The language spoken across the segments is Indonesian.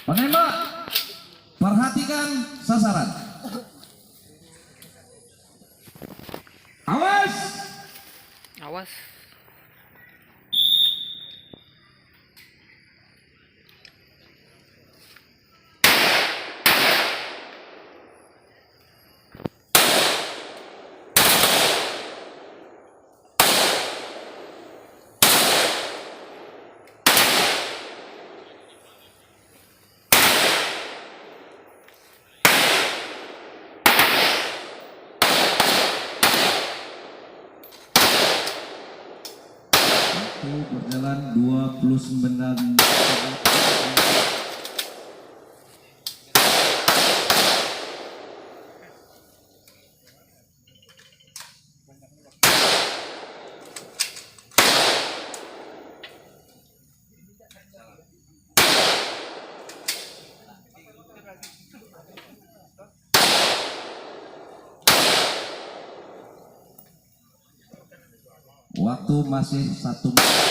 Penembak, perhatikan sasaran. Awas. Awas. Berjalan 29. Waktu masih 1 menit.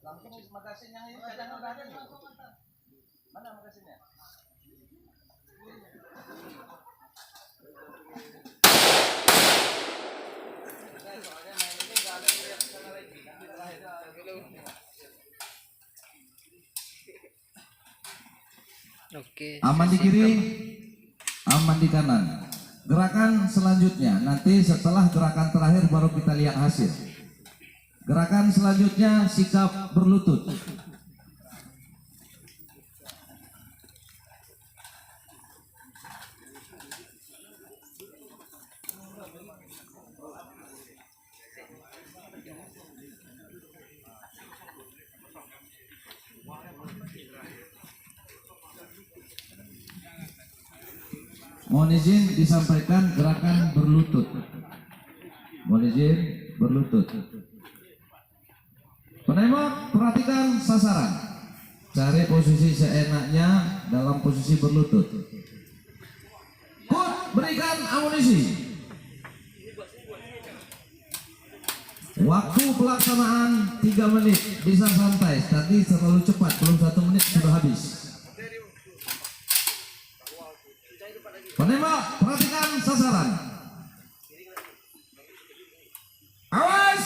Langsung magasin yang ini cadangan udah ada nih. Mana magasinnya? Soalnya main ini nggak ada lihat sana lagi. Oke. Aman di kiri, aman di kanan. Gerakan selanjutnya nanti setelah gerakan terakhir baru kita lihat hasil. Gerakan selanjutnya sikap berlutut. Mohon izin disampaikan gerakan berlutut. Mohon izin berlutut. Penembak, perhatikan sasaran. Cari posisi seenaknya dalam posisi berlutut. Kut, berikan amunisi. Waktu pelaksanaan 3 menit. Bisa santai. Tadi terlalu cepat, belum 1 menit sudah habis. Penembak, perhatikan sasaran. Awas.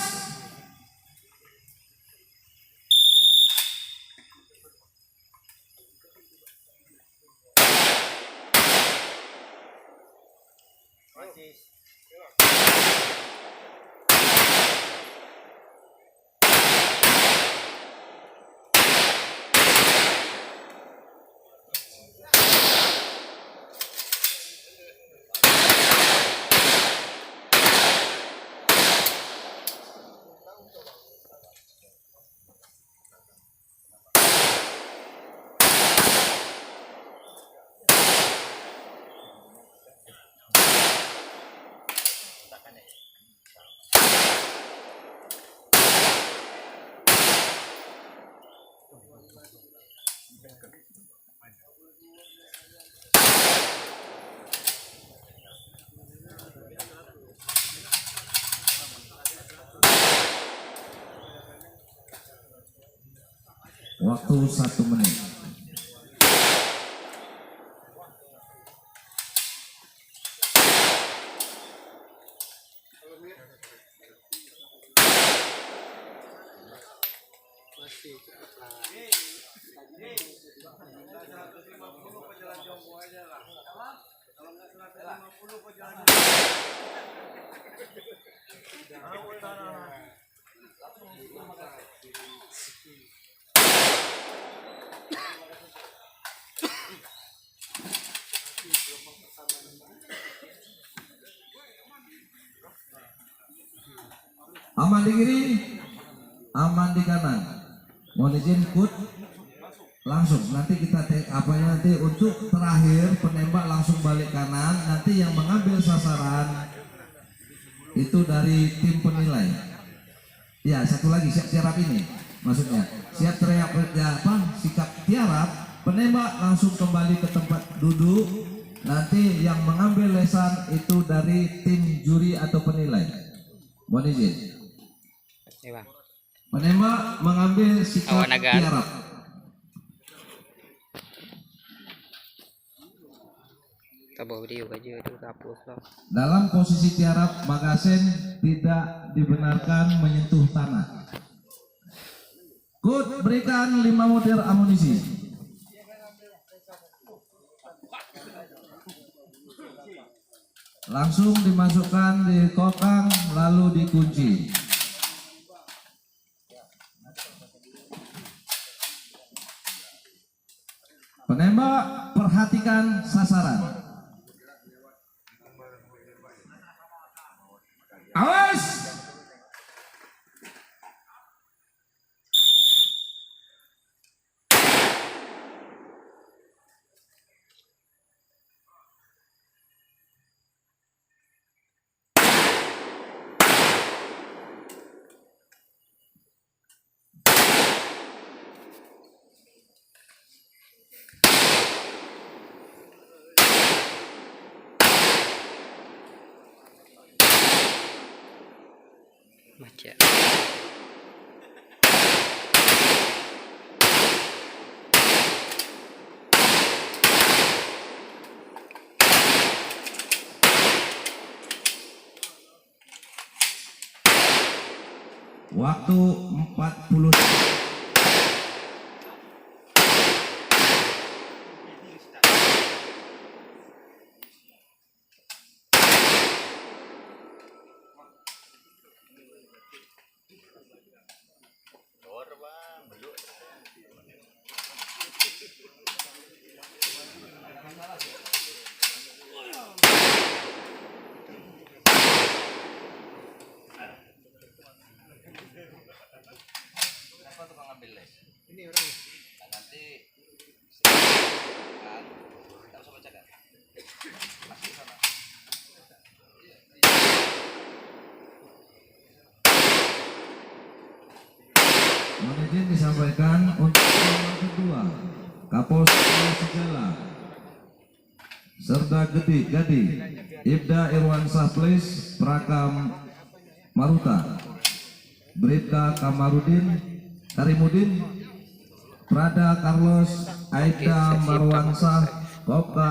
Waktu 1 menit. Masih cepat lah. Jalan jongkok aja lah. Kalau nggak 150 kok jalan Aman di kiri, aman di kanan. Mohon izin kut langsung. Nanti kita nanti untuk terakhir penembak langsung balik kanan. Nanti yang mengambil sasaran itu dari tim penilai. Ya, satu lagi siap tiarap ini. Maksudnya siap teriak sikap tiarap penembak langsung kembali ke tempat duduk. Nanti yang mengambil lesan itu dari tim juri atau penilai. Mohon izin. Ya bang. Penembak mengambil sikap Awan agar. tiarap. Tabah video aja itu hapus loh. Dalam posisi tiarap, magazen tidak dibenarkan menyentuh tanah. Kut, berikan 5 butir amunisi. Langsung dimasukkan di kokang lalu dikunci. Penembak perhatikan sasaran. Awas! Macet. Waktu 40. Mohon izin disampaikan untuk yang kedua, Kapolsek Segala, Serda Gadi, Ibda Irwansyah Plis, Prakam Maruta, Bribda Karimudin, Prada Carlos, Aida Marwansyah, Kopka